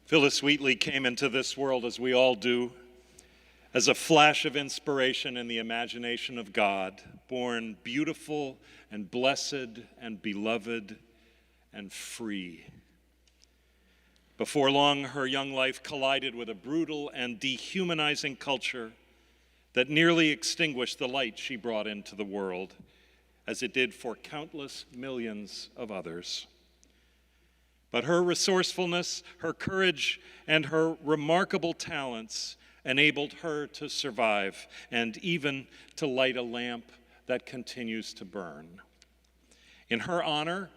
Phyllis Wheatley came into this world, as we all do, as a flash of inspiration in the imagination of God, born beautiful and blessed and beloved and free. Before long, her young life collided with a brutal and dehumanizing culture that nearly extinguished the light she brought into the world, as it did for countless millions of others. But her resourcefulness, her courage, and her remarkable talents enabled her to survive and even to light a lamp that continues to burn. In her honor,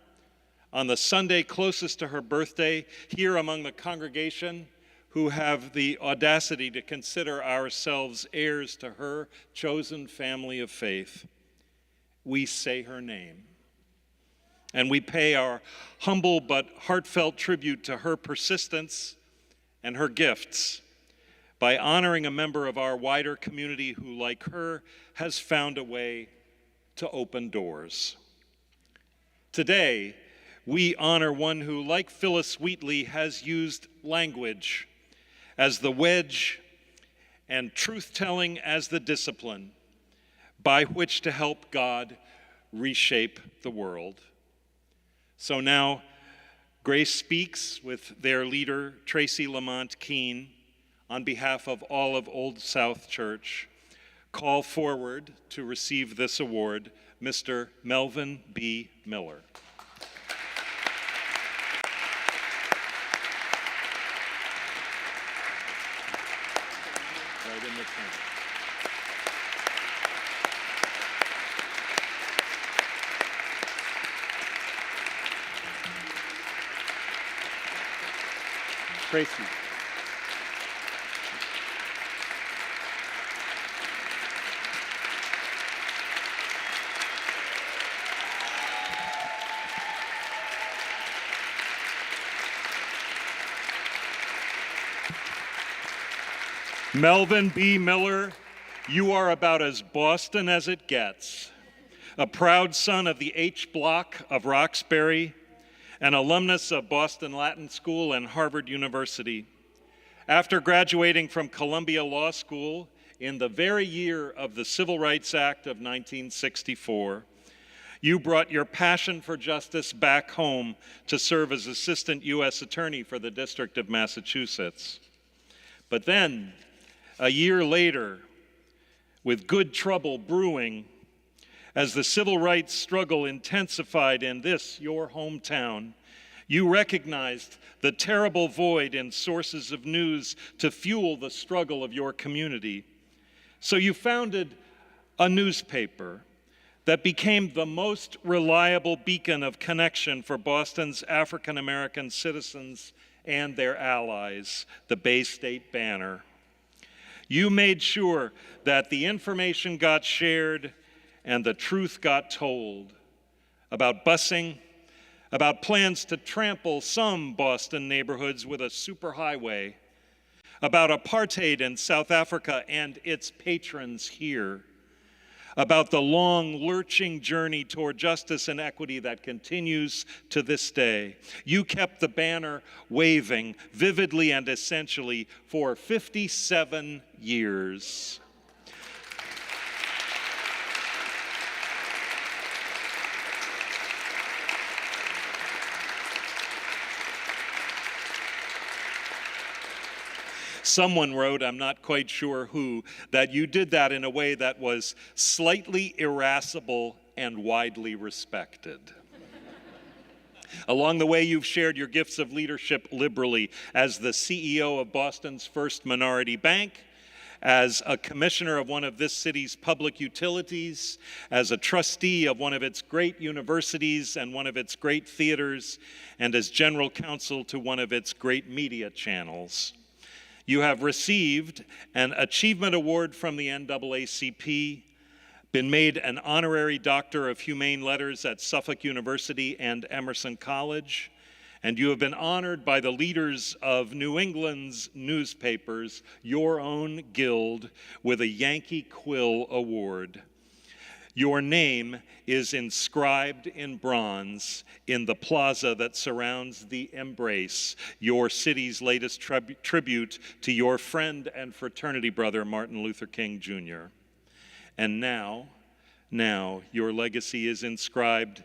on the Sunday closest to her birthday, here among the congregation who have the audacity to consider ourselves heirs to her chosen family of faith, we say her name. And we pay our humble but heartfelt tribute to her persistence and her gifts by honoring a member of our wider community who, like her, has found a way to open doors. Today, we honor one who, like Phyllis Wheatley, has used language as the wedge and truth-telling as the discipline by which to help God reshape the world. So now, Grace Speaks with their leader, Tracy Lamont Keene, on behalf of all of Old South Church, call forward to receive this award, Mr. Melvin B. Miller. Right in the center. Tracy. Melvin B. Miller, you are about as Boston as it gets. A proud son of the H Block of Roxbury, an alumnus of Boston Latin School and Harvard University. After graduating from Columbia Law School in the very year of the Civil Rights Act of 1964, you brought your passion for justice back home to serve as Assistant U.S. Attorney for the District of Massachusetts. But then, a year later, with good trouble brewing, as the civil rights struggle intensified in this, your hometown, you recognized the terrible void in sources of news to fuel the struggle of your community. So you founded a newspaper that became the most reliable beacon of connection for Boston's African American citizens and their allies, the Bay State Banner. You made sure that the information got shared and the truth got told about busing, about plans to trample some Boston neighborhoods with a superhighway, about apartheid in South Africa and its patrons here, about the long, lurching journey toward justice and equity that continues to this day. You kept the banner waving vividly and essentially for 57 years. Someone wrote, I'm not quite sure who, that you did that in a way that was slightly irascible and widely respected. Along the way, you've shared your gifts of leadership liberally as the CEO of Boston's first minority bank, as a commissioner of one of this city's public utilities, as a trustee of one of its great universities and one of its great theaters, and as general counsel to one of its great media channels. You have received an Achievement Award from the NAACP, been made an Honorary Doctor of Humane Letters at Suffolk University and Emerson College, and you have been honored by the leaders of New England's newspapers, your own guild, with a Yankee Quill Award. Your name is inscribed in bronze in the plaza that surrounds the Embrace, your city's latest tribute to your friend and fraternity brother, Martin Luther King Jr. And now, your legacy is inscribed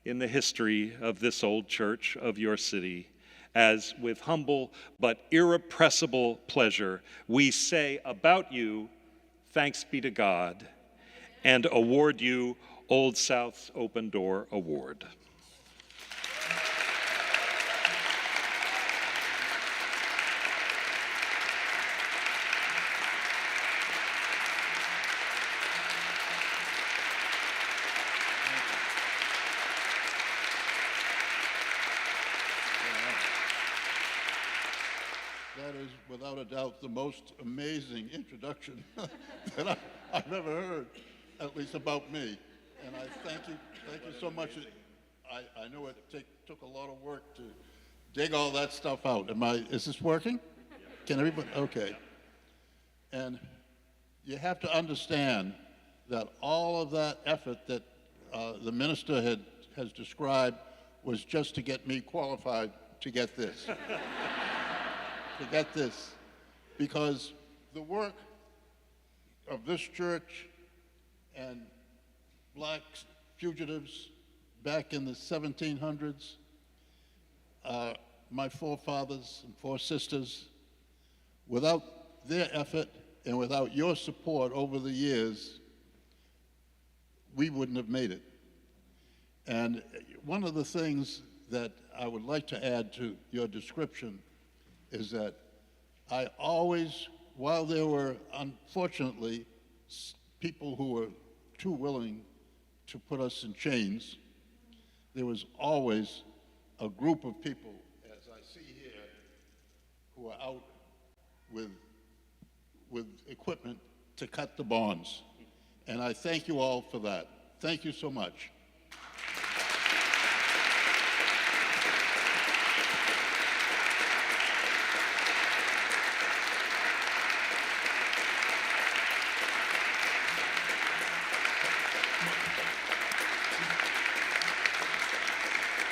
in the history of this old church of your city, as with humble but irrepressible pleasure, we say about you, thanks be to God, and award you Old South's Open Door Award. That is, without a doubt, the most amazing introduction that I've ever heard, at least about me. And I thank you so much. I know it took a lot of work to dig all that stuff out. Is this working? Can everybody? Okay. And you have to understand that all of that effort that the minister has described was just to get me qualified to get this. Because the work of this church and black fugitives back in the 1700s, my forefathers and foresisters, without their effort and without your support over the years, we wouldn't have made it. And one of the things that I would like to add to your description is that I always, while there were unfortunately people who were too willing to put us in chains, there was always a group of people, as I see here, who are out with equipment to cut the bonds. And I thank you all for that. Thank you so much.